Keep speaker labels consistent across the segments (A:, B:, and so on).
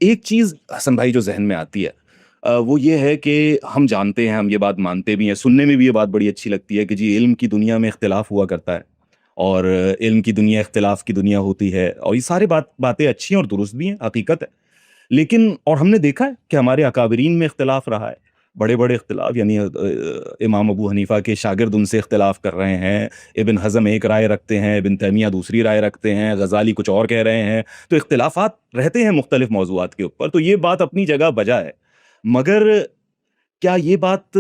A: ایک چیز حسن بھائی جو ذہن میں آتی ہے وہ یہ ہے کہ ہم جانتے ہیں، ہم یہ بات مانتے بھی ہیں، سننے میں بھی یہ بات بڑی اچھی لگتی ہے کہ جی علم کی دنیا میں اختلاف ہوا کرتا ہے، اور علم کی دنیا اختلاف کی دنیا ہوتی ہے، اور یہ سارے باتیں اچھی ہیں اور درست بھی ہیں، حقیقت ہے. لیکن اور ہم نے دیکھا ہے کہ ہمارے اکابرین میں اختلاف رہا ہے، بڑے بڑے اختلاف، یعنی امام ابو حنیفہ کے شاگرد ان سے اختلاف کر رہے ہیں، ابن حزم ایک رائے رکھتے ہیں، ابن تیمیہ دوسری رائے رکھتے ہیں، غزالی کچھ اور کہہ رہے ہیں. تو اختلافات رہتے ہیں مختلف موضوعات کے اوپر، تو یہ بات اپنی جگہ بجا ہے. مگر کیا یہ بات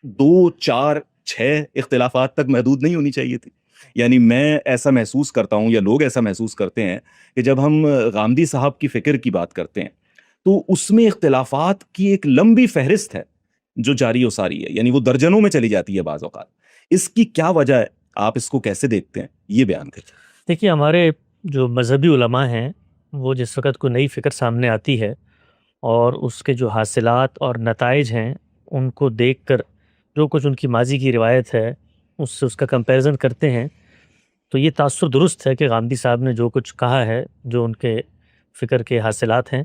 A: 2 4 6 اختلافات تک محدود نہیں ہونی چاہیے تھی؟ یعنی میں ایسا محسوس کرتا ہوں، یا لوگ ایسا محسوس کرتے ہیں کہ جب ہم غامدی صاحب کی فکر کی بات کرتے ہیں تو اس میں اختلافات کی ایک لمبی فہرست ہے جو جاری و ساری ہے، یعنی وہ درجنوں میں چلی جاتی ہے بعض اوقات. اس کی کیا وجہ ہے؟ آپ اس کو کیسے دیکھتے ہیں؟ یہ بیان کریں.
B: دیکھیے، ہمارے جو مذہبی علماء ہیں وہ جس وقت کوئی نئی فکر سامنے آتی ہے اور اس کے جو حاصلات اور نتائج ہیں ان کو دیکھ کر جو کچھ ان کی ماضی کی روایت ہے اس سے اس کا کمپیریزن کرتے ہیں، تو یہ تاثر درست ہے کہ غامدی صاحب نے جو کچھ کہا ہے، جو ان کے فکر کے حاصلات ہیں،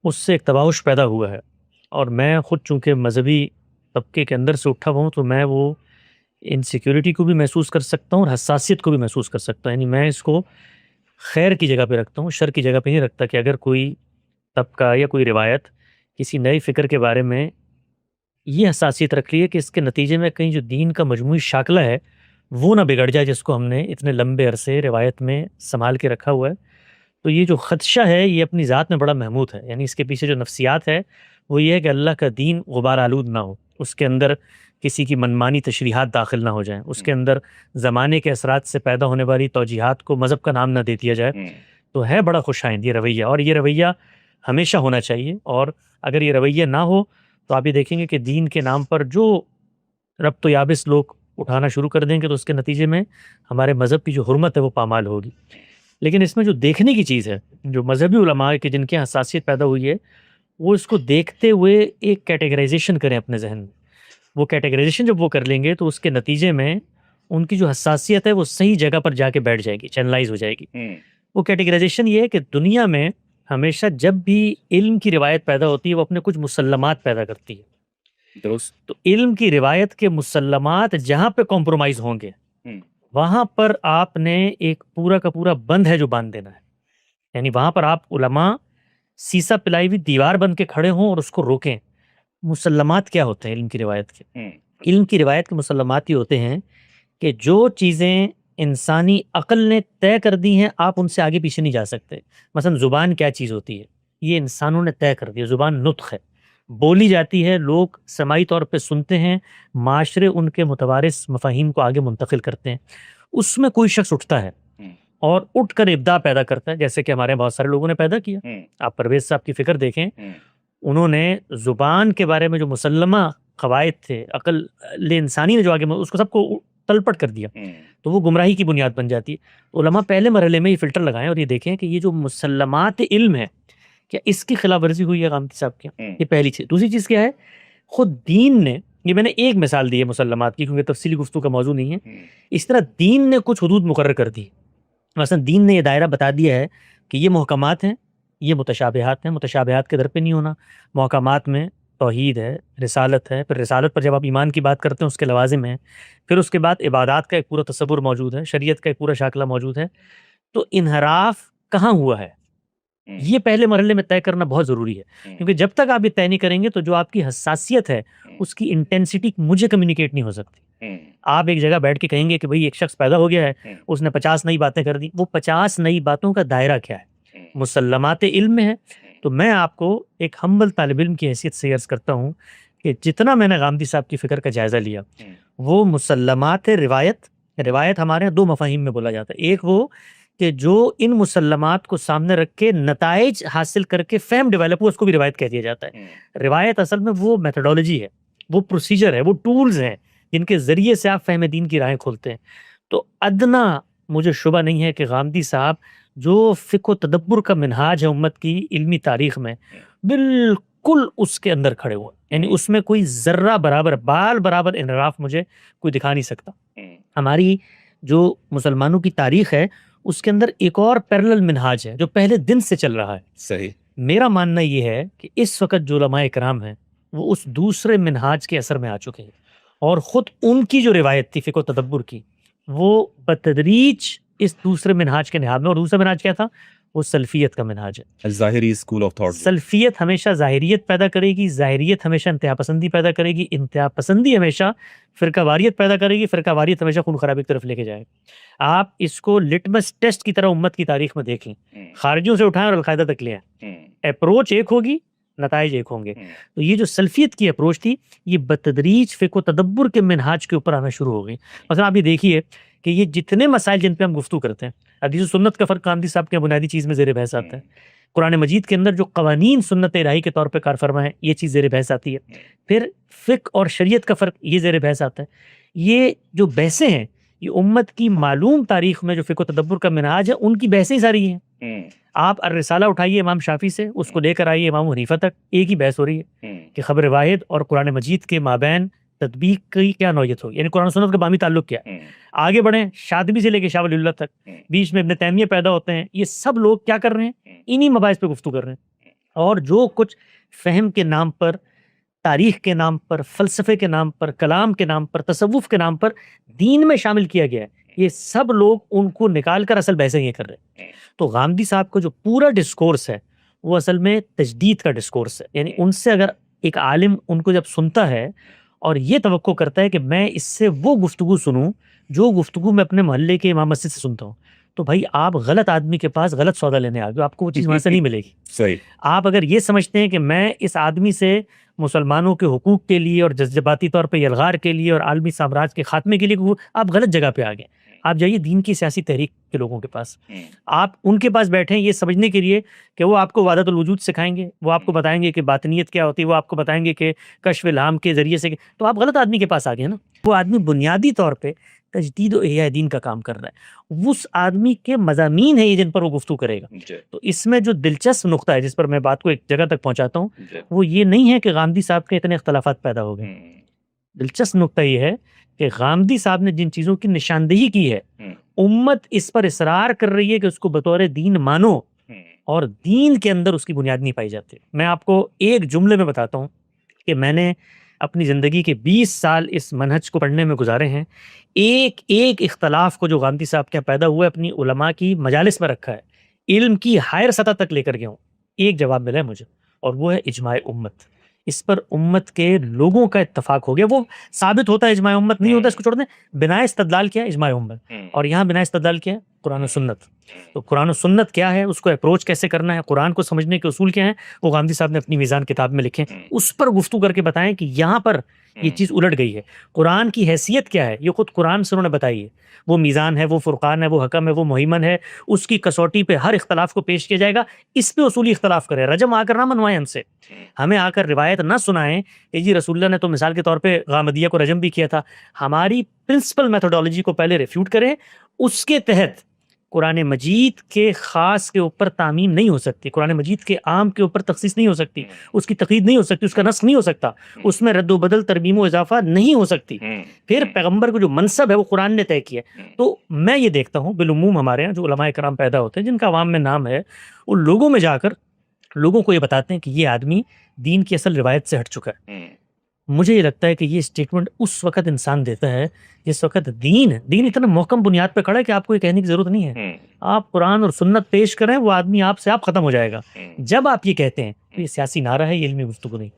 B: اس سے ایک تباہش پیدا ہوا ہے. اور میں خود چونکہ مذہبی طبقے کے اندر سے اٹھا ہوا ہوں تو میں وہ انسیکیورٹی کو بھی محسوس کر سکتا ہوں اور حساسیت کو بھی محسوس کر سکتا ہوں. یعنی میں اس کو خیر کی جگہ پہ رکھتا ہوں، شر کی جگہ پہ نہیں رکھتا کہ اگر کوئی طبقہ یا کوئی روایت کسی نئی فکر کے بارے میں یہ حساسیت رکھ لی ہے کہ اس کے نتیجے میں کہیں جو دین کا مجموعی شاکلہ ہے وہ نہ بگڑ جائے، جس کو ہم نے اتنے لمبے عرصے روایت میں سنبھال کے رکھا ہوا ہے. تو یہ جو خدشہ ہے یہ اپنی ذات میں بڑا محمود ہے. یعنی اس کے پیچھے جو نفسیات ہے وہ یہ ہے کہ اللہ کا دین غبار آلود نہ ہو، اس کے اندر کسی کی منمانی تشریحات داخل نہ ہو جائیں، اس کے اندر زمانے کے اثرات سے پیدا ہونے والی توجیہات کو مذہب کا نام نہ دے دیا جائے. تو ہے بڑا خوش آئند یہ رویہ، اور یہ رویہ ہمیشہ ہونا چاہیے. اور اگر یہ رویہ نہ ہو تو آپ یہ دیکھیں گے کہ دین کے نام پر جو ربط و یابس لوگ اٹھانا شروع کر دیں گے تو اس کے نتیجے میں ہمارے مذہب کی جو حرمت ہے وہ پامال ہوگی. لیکن اس میں جو دیکھنے کی چیز ہے، جو مذہبی علماء کے جن کے حساسیت پیدا ہوئی ہے وہ اس کو دیکھتے ہوئے ایک کیٹیگرائزیشن کریں اپنے ذہن میں. وہ کیٹیگرائزیشن جب وہ کر لیں گے تو اس کے نتیجے میں ان کی جو حساسیت ہے وہ صحیح جگہ پر جا کے بیٹھ جائے گی، چینلائز ہو جائے گی. وہ کیٹیگرائزیشن یہ ہے کہ دنیا میں ہمیشہ جب بھی علم کی روایت پیدا ہوتی ہے وہ اپنے کچھ مسلمات پیدا کرتی ہے.
A: درست.
B: تو علم کی روایت کے مسلمات جہاں پہ کمپرومائز ہوں گے وہاں پر آپ نے ایک پورا کا پورا بند ہے جو باندھ دینا ہے. یعنی وہاں پر آپ علماء سیسا پلائی ہوئی دیوار بن کے کھڑے ہوں اور اس کو روکیں. مسلمات کیا ہوتے ہیں علم کی روایت کے؟ علم کی روایت کے مسلمات یہ ہوتے ہیں کہ جو چیزیں انسانی عقل نے طے کر دی ہیں آپ ان سے آگے پیچھے نہیں جا سکتے. مثلا زبان کیا چیز ہوتی ہے؟ یہ انسانوں نے طے کر دی ہے. زبان نطق ہے، بولی جاتی ہے، لوگ سماعی طور پہ سنتے ہیں، معاشرے ان کے متوارث مفاہیم کو آگے منتقل کرتے ہیں. اس میں کوئی شخص اٹھتا ہے اور اٹھ کر ابداع پیدا کرتا ہے، جیسے کہ ہمارے بہت سارے لوگوں نے پیدا کیا. آپ پرویز صاحب کی فکر دیکھیں، انہوں نے زبان کے بارے میں جو مسلمہ قواعد تھے، عقل انسانی نے جو آگے اس کو سب کو تلپٹ کر دیا، تو وہ گمراہی کی بنیاد بن جاتی ہے. علماء پہلے مرحلے میں یہ فلٹر لگائیں اور یہ دیکھیں کہ یہ جو مسلمات علم ہے کیا اس کی خلاف ورزی ہوئی ہے غامدی صاحب کی؟ یہ پہلی چیز. دوسری چیز کیا ہے؟ خود دین نے، یہ میں نے ایک مثال دی ہے مسلمات کی کیونکہ تفصیلی گفتگو کا موضوع نہیں ہے، اس طرح دین نے کچھ حدود مقرر کر دی. مثلا دین نے یہ دائرہ بتا دیا ہے کہ یہ محکمات ہیں، یہ متشابہات ہیں، متشابہات کے در پہ نہیں ہونا. محکمات میں توحید ہے، رسالت ہے، پھر رسالت پر جب آپ ایمان کی بات کرتے ہیں اس کے لوازم ہیں، پھر اس کے بعد عبادات کا ایک پورا تصور موجود ہے، شریعت کا ایک پورا شاکلہ موجود ہے. تو انحراف کہاں ہوا ہے یہ پہلے مرحلے میں طے کرنا بہت ضروری ہے، کیونکہ جب تک آپ یہ طے نہیں کریں گے تو جو آپ کی حساسیت ہے اس کی انٹینسٹی مجھے کمیونیکیٹ نہیں ہو سکتی. آپ ایک جگہ بیٹھ کے کہیں گے کہ بھئی ایک شخص پیدا ہو گیا ہے، اس نے 50 نئی باتیں کر دی. وہ 50 نئی باتوں کا دائرہ کیا ہے؟ مسلمات علم میں ہے. تو میں آپ کو ایک ہمبل طالب علم کی حیثیت سے عرض کرتا ہوں کہ جتنا میں نے غامدی صاحب کی فکر کا جائزہ لیا وہ مسلمات روایت ہمارے یہاں 2 مفاہیم میں بولا جاتا ہے. ایک وہ کہ جو ان مسلمات کو سامنے رکھ کے نتائج حاصل کر کے فہم ڈیولپ ہو اس کو بھی روایت کہہ دیا جاتا ہے. روایت اصل میں وہ میتھڈولوجی ہے، وہ پروسیجر ہے، وہ ٹولز ہیں جن کے ذریعے سے آپ فہم دین کی راہیں کھولتے ہیں. تو ادنا مجھے شبہ نہیں ہے کہ غامدی صاحب جو فقہ و تدبر کا منہاج ہے امت کی علمی تاریخ میں بالکل اس کے اندر کھڑے ہوئے. یعنی اس میں کوئی ذرہ برابر بال برابر انحراف مجھے کوئی دکھا نہیں سکتا. ہماری جو مسلمانوں کی تاریخ ہے اس کے اندر ایک اور پیرلل منہاج ہے جو پہلے دن سے چل رہا ہے.
A: صحیح.
B: میرا ماننا یہ ہے کہ اس وقت جو علماء کرام ہیں وہ اس دوسرے منہاج کے اثر میں آ چکے ہیں, اور خود ان کی جو روایت تھی فقہ و تدبر کی وہ بتدریج اس دوسرے منہاج کے نہاد میں. اور دوسرا منہاج کیا تھا؟ وہ سلفیت کا منہاج ہے.
A: ظاہری اسکول آف تھاٹ.
B: سلفیت ہمیشہ ظاہریت پیدا کرے گی, ظاہریت ہمیشہ انتہا پسندی پیدا کرے گی, انتہا پسندی ہمیشہ فرقہ واریت پیدا کرے گی, فرقہ واریت ہمیشہ خون خرابی کی طرف لے کے جائے گا. آپ اس کو لٹمس ٹیسٹ کی طرح امت کی تاریخ میں دیکھیں, خارجیوں سے اٹھائیں اور القاعدہ تک لے آئیں, اپروچ ایک ہوگی, نتائج ایک ہوں گے. تو یہ جو سلفیت کی اپروچ تھی یہ بتدریج فقہ و تدبر کے منہاج کے اوپر آنا شروع ہو گئی. مثلا آپ یہ دیکھیے کہ یہ جتنے مسائل جن پہ ہم گفتگو کرتے ہیں, حدیث و سنت کا فرق قاندی صاحب کے بنیادی چیز میں زیر بحث آتا ہے. قرآن مجید کے اندر جو قوانین سنت الہی کے طور پہ کار فرما ہے یہ چیز زیر بحث آتی ہے. پھر فقہ اور شریعت کا فرق یہ زیر بحث آتا ہے. یہ جو بحثیں ہیں یہ امت کی معلوم تاریخ میں جو فقہ و تدبر کا منہاج ہے ان کی بحثیں ساری ہیں. آپ الرسالہ اٹھائیے امام شافعی سے, اس کو لے کر آئیے امام حنیفہ تک, ایک ہی بحث ہو رہی ہے کہ خبر واحد اور قرآن مجید کے مابین تطبیق کی کیا نوعیت ہو, یعنی قرآن و سنت کا بامی تعلق کیا ہے. آگے بڑھیں شاطبی سے لے کے شاہ ولی اللہ تک, بیچ میں ابن تیمیہ پیدا ہوتے ہیں. یہ سب لوگ کیا کر رہے ہیں؟ انہی مباحث پہ گفتگو کر رہے ہیں. اور جو کچھ فہم کے نام پر, تاریخ کے نام پر, فلسفے کے نام پر, کلام کے نام پر, تصوف کے نام پر دین میں شامل کیا گیا ہے, یہ سب لوگ ان کو نکال کر اصل بحثیں یہ کر رہے ہیں. تو غامدی صاحب کا جو پورا ڈسکورس ہے وہ اصل میں تجدید کا ڈسکورس ہے. یعنی ان سے اگر ایک عالم ان کو جب سنتا ہے اور یہ توقع کرتا ہے کہ میں اس سے وہ گفتگو سنوں جو گفتگو میں اپنے محلے کے امام مسجد سے سنتا ہوں, تو بھائی آپ غلط آدمی کے پاس غلط سودا لینے آ گئے, آپ کو وہ چیز وہاں سے نہیں ملے گی.
A: صحیح.
B: آپ اگر یہ سمجھتے ہیں کہ میں اس آدمی سے مسلمانوں کے حقوق کے لیے اور جذباتی طور پہ یلغار کے لیے اور عالمی سامراج کے خاتمے کے لیے, آپ غلط جگہ پہ آ گئے. آپ جائیے دین کی سیاسی تحریک کے لوگوں کے پاس, آپ ان کے پاس بیٹھیں یہ سمجھنے کے لیے کہ وہ آپ کو وحدت الوجود سکھائیں گے, وہ آپ کو بتائیں گے کہ باطنیت کیا ہوتی ہے, وہ آپ کو بتائیں گے کہ کشف الہام کے ذریعے سے, تو آپ غلط آدمی کے پاس آ گئے نا. وہ آدمی بنیادی طور پہ تجدید و احیاء دین کا کام کر رہا ہے, اس آدمی کے مضامین ہیں یہ جن پر وہ گفتگو کرے گا. تو اس میں جو دلچسپ نقطہ ہے جس پر میں بات کو ایک جگہ تک پہنچاتا ہوں وہ یہ نہیں ہے کہ غامدی صاحب کے اتنے اختلافات پیدا ہو گئے. دلچسپ نقطہ یہ ہے کہ غامدی صاحب نے جن چیزوں کی نشاندہی کی ہے امت اس پر اصرار کر رہی ہے کہ اس کو بطور دین مانو, اور دین کے اندر اس کی بنیاد نہیں پائی جاتی. میں آپ کو ایک جملے میں بتاتا ہوں کہ میں نے اپنی زندگی کے 20 سال اس منہج کو پڑھنے میں گزارے ہیں. ایک ایک اختلاف کو جو غامدی صاحب کے پیدا ہوا ہے اپنی علماء کی مجالس میں رکھا ہے, علم کی ہائر سطح تک لے کر گیا ہوں. ایک جواب ملا ہے مجھے اور وہ ہے اجماع امت. اس پر امت کے لوگوں کا اتفاق ہو گیا. وہ ثابت ہوتا ہے اجماع امت, نہیں ہوتا اس کو چھوڑ دیں. بنا استدلال کیا ہے؟ اجماع امت. اور یہاں بنا استدلال کیا ہے؟ قرآن و سنت. تو قرآن و سنت کیا ہے, اس کو اپروچ کیسے کرنا ہے, قرآن کو سمجھنے کے اصول کیا ہیں, وہ غامدی صاحب نے اپنی میزان کتاب میں لکھے. اس پر گفتگو کر کے بتائیں کہ یہاں پر یہ چیز الٹ گئی ہے. قرآن کی حیثیت کیا ہے یہ خود قرآن سے انہوں نے بتائی ہے. وہ میزان ہے, وہ فرقان ہے, وہ حکم ہے, وہ مہیمن ہے. اس کی کسوٹی پہ ہر اختلاف کو پیش کیا جائے گا. اس پہ اصولی اختلاف کرے, رجم آ کر نہ منوائیں ہم سے, ہمیں آ کر روایت نہ سنائیں کہ جی رسول اللہ نے تو مثال کے طور پہ غامدیہ کو رجم بھی کیا تھا. ہماری پرنسپل میتھوڈالوجی کو پہلے ریفیوٹ کریں, اس کے تحت قرآن مجید کے خاص کے اوپر تعمیم نہیں ہو سکتی, قرآن مجید کے عام کے اوپر تخصیص نہیں ہو سکتی, اس کی تقیید نہیں ہو سکتی, اس کا نسخ نہیں ہو سکتا, اس میں رد و بدل ترمیم و اضافہ نہیں ہو سکتی. پھر پیغمبر کو جو منصب ہے وہ قرآن نے طے کیا. تو میں یہ دیکھتا ہوں بالعموم ہمارے یہاں جو علماء کرام پیدا ہوتے ہیں جن کا عوام میں نام ہے, ان لوگوں میں جا کر لوگوں کو یہ بتاتے ہیں کہ یہ آدمی دین کی اصل روایت سے ہٹ چکا ہے. مجھے یہ لگتا ہے کہ یہ اسٹیٹمنٹ اس وقت انسان دیتا ہے جس وقت دین اتنا محکم بنیاد پہ کھڑا ہے کہ آپ کو یہ کہنے کی ضرورت نہیں ہے. آپ قرآن اور سنت پیش کریں, وہ آدمی آپ سے آپ ختم ہو جائے گا. جب آپ یہ کہتے ہیں تو یہ سیاسی نعرہ ہے, یہ علمی گفتگو نہیں.